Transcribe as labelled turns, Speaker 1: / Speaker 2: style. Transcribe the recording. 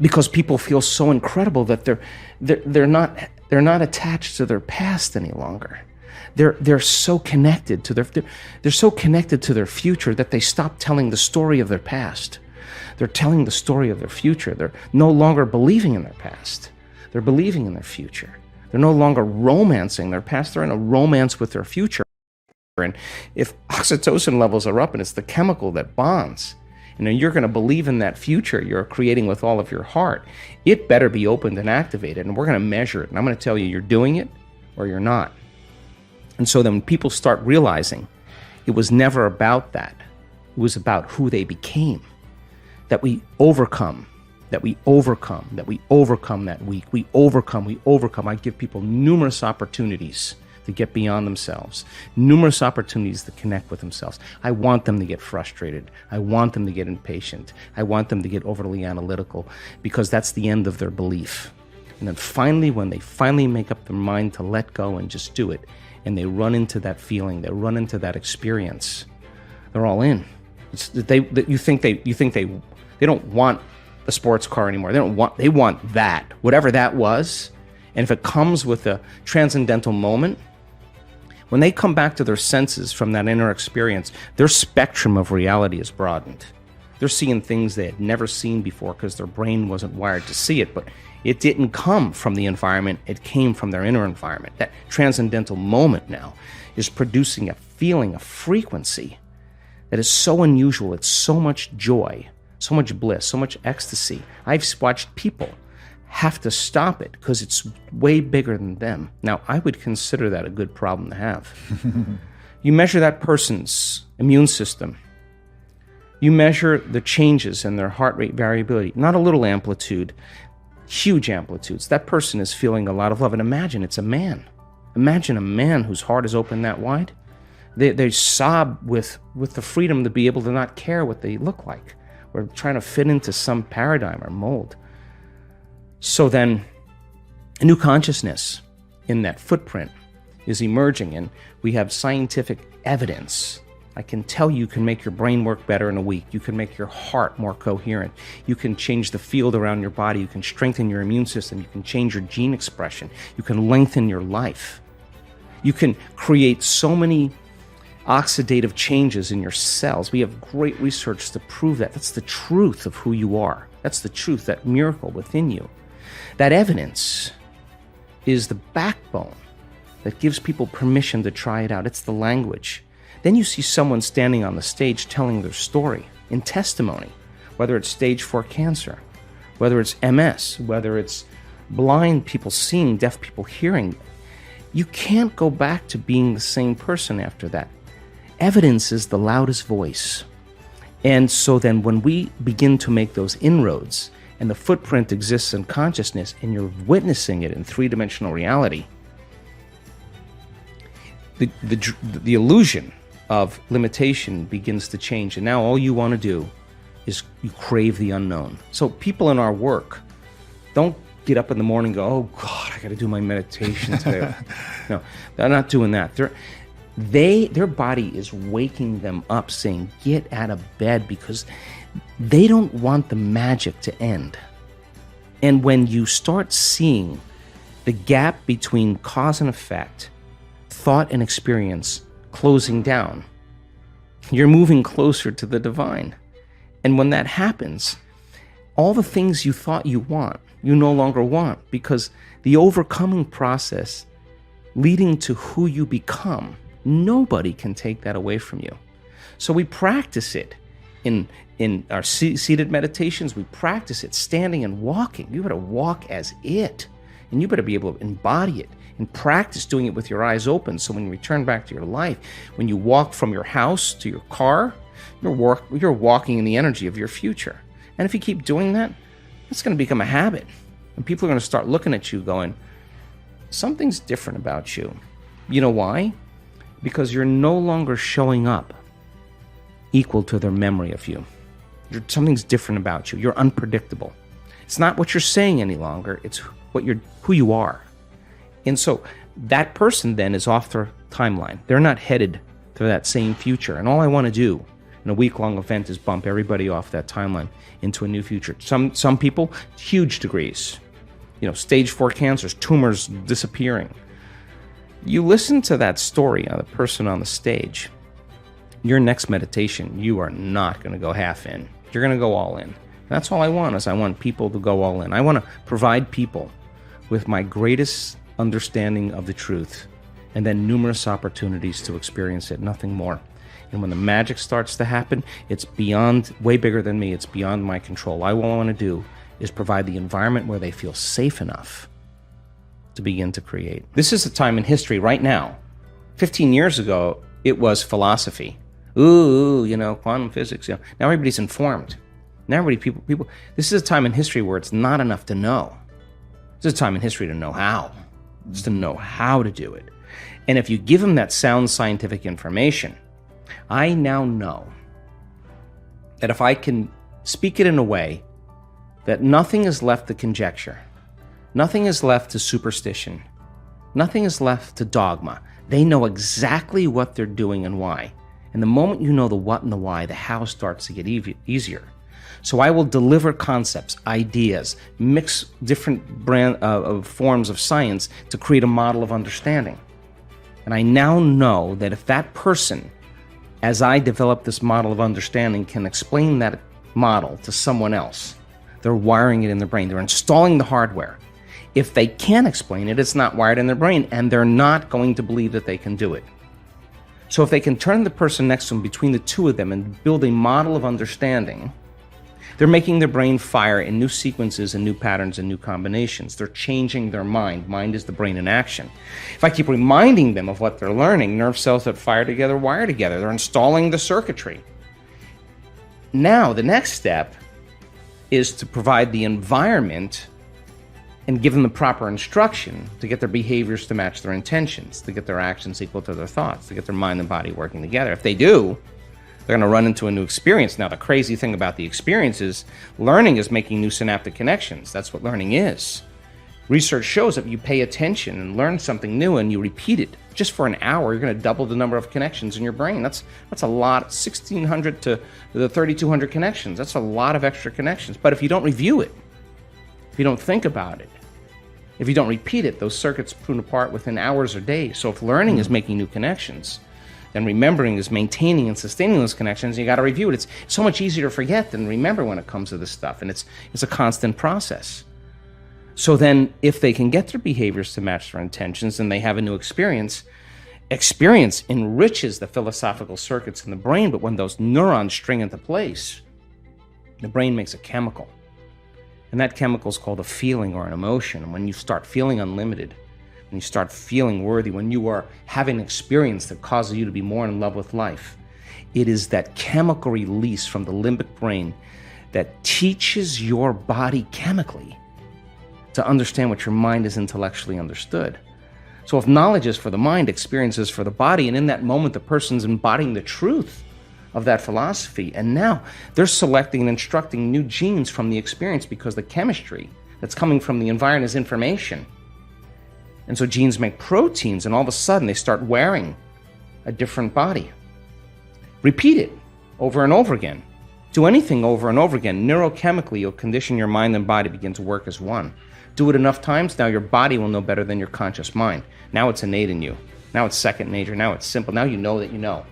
Speaker 1: because people feel so incredible that they're not attached to their past any longer. They're so connected to they're so connected to their future that they stop telling the story of their past. They're telling the story of their future. They're no longer believing in their past. They're believing in their future. They're no longer romancing their past. They're in a romance with their future. And if oxytocin levels are up, and it's the chemical that bonds, you're going to believe in that future you're creating with all of your heart, it better be opened and activated, and we're going to measure it. And I'm going to tell you, you're doing it or you're not. And so then when people start realizing it was never about that, it was about who they became, that we overcome that week. We overcome. I give people numerous opportunities to get beyond themselves, numerous opportunities to connect with themselves. I want them to get frustrated. I want them to get impatient. I want them to get overly analytical, because that's the end of their belief. And then finally, when they finally make up their mind to let go and just do it, and they run into that feeling, they run into that experience, they're all in. You think they don't want a sports car anymore. They want that, whatever that was. And if it comes with a transcendental moment, when they come back to their senses from that inner experience, their spectrum of reality is broadened. They're seeing things they had never seen before because their brain wasn't wired to see it, but it didn't come from the environment, it came from their inner environment. That transcendental moment now is producing a feeling, a frequency that is so unusual. It's so much joy, so much bliss, so much ecstasy. I've watched people have to stop it because it's way bigger than them. Now, I would consider that a good problem to have. You measure that person's immune system. You measure the changes in their heart rate variability, not a little amplitude, huge amplitudes. That person is feeling a lot of love. And imagine it's a man. Imagine a man whose heart is open that wide. They sob with the freedom to be able to not care what they look like, or trying to fit into some paradigm or mold. So then a new consciousness in that footprint is emerging, and we have scientific evidence. I can tell you can make your brain work better in a week. You can make your heart more coherent. You can change the field around your body. You can strengthen your immune system. You can change your gene expression. You can lengthen your life. You can create so many oxidative changes in your cells. We have great research to prove that. That's the truth of who you are. That's the truth, that miracle within you. That evidence is the backbone that gives people permission to try it out. It's the language. Then you see someone standing on the stage telling their story in testimony, whether it's stage 4 cancer, whether it's MS, whether it's blind people seeing, deaf people hearing. You can't go back to being the same person after that. Evidence is the loudest voice. And so then when we begin to make those inroads, and the footprint exists in consciousness, and you're witnessing it in three-dimensional reality, the illusion of limitation begins to change. And now all you want to do is you crave the unknown. So people in our work don't get up in the morning and go, oh God, I got to do my meditation today. No, they're not doing that. Their body is waking them up, saying, get out of bed, because they don't want the magic to end. And when you start seeing the gap between cause and effect, thought and experience closing down, you're moving closer to the divine. And when that happens, all the things you thought you want, you no longer want, because the overcoming process leading to who you become, nobody can take that away from you. So we practice it in our seated meditations. We practice it standing and walking. You better walk as it, and you better be able to embody it and practice doing it with your eyes open. So when you return back to your life, when you walk from your house to your car, you're walking in the energy of your future. And if you keep doing that, it's going to become a habit. And people are going to start looking at you going, something's different about you. You know why? Because you're no longer showing up equal to their memory of you. Something's different about you. You're unpredictable. It's not what you're saying any longer. It's who you are. And so that person then is off their timeline. They're not headed to that same future. And all I want to do And a week-long event is bump everybody off that timeline into a new future. Some people, huge degrees. Stage 4 cancers, tumors disappearing. You listen to that story of the person on the stage. Your next meditation, you are not going to go half in. You're going to go all in. That's all I want, is I want people to go all in. I want to provide people with my greatest understanding of the truth, and then numerous opportunities to experience it, nothing more. And when the magic starts to happen, it's beyond, way bigger than me. It's beyond my control. All I want to do is provide the environment where they feel safe enough to begin to create. This is a time in history right now. 15 years ago, it was philosophy. Quantum physics. Now everybody's informed. Now people. This is a time in history where it's not enough to know. This is a time in history to know how. Just to know how to do it. And if you give them that sound scientific information, I now know that if I can speak it in a way that nothing is left to conjecture, nothing is left to superstition, nothing is left to dogma. They know exactly what they're doing and why. And the moment you know the what and the why, the how starts to get easier. So I will deliver concepts, ideas, mix different forms of science to create a model of understanding. And I now know that if that person, as I develop this model of understanding, can explain that model to someone else, they're wiring it in their brain. They're installing the hardware. If they can't explain it, it's not wired in their brain, and they're not going to believe that they can do it. So if they can turn the person next to them, between the two of them, and build a model of understanding, they're making their brain fire in new sequences and new patterns and new combinations. They're changing their mind. Mind is the brain in action. If I keep reminding them of what they're learning, nerve cells that fire together wire together. They're installing the circuitry. Now, the next step is to provide the environment and give them the proper instruction to get their behaviors to match their intentions, to get their actions equal to their thoughts, to get their mind and body working together. If they do, they're going to run into a new experience. Now, the crazy thing about the experience is learning is making new synaptic connections. That's what learning is. Research shows that if you pay attention and learn something new and you repeat it just for an hour, you're going to double the number of connections in your brain. That's a lot, 1,600 to the 3,200 connections. That's a lot of extra connections. But if you don't review it, if you don't think about it, if you don't repeat it, those circuits prune apart within hours or days. So if learning is making new connections, then remembering is maintaining and sustaining those connections. You got to review it. It's so much easier to forget than remember when it comes to this stuff, and it's a constant process. So then, if they can get their behaviors to match their intentions, and they have a new experience enriches the philosophical circuits in the brain. But when those neurons string into place, the brain makes a chemical, and that chemical is called a feeling or an emotion. And when you start feeling unlimited, when you start feeling worthy, when you are having an experience that causes you to be more in love with life, it is that chemical release from the limbic brain that teaches your body chemically to understand what your mind has intellectually understood. So if knowledge is for the mind, experience is for the body, and in that moment the person's embodying the truth of that philosophy, and now they're selecting and instructing new genes from the experience because the chemistry that's coming from the environment is information. And so genes make proteins, and all of a sudden they start wearing a different body. Repeat it over and over again. Do anything over and over again. Neurochemically, you'll condition your mind and body begin to work as one. Do it enough times, now your body will know better than your conscious mind. Now it's innate in you. Now it's second nature. Now it's simple. Now you know that you know.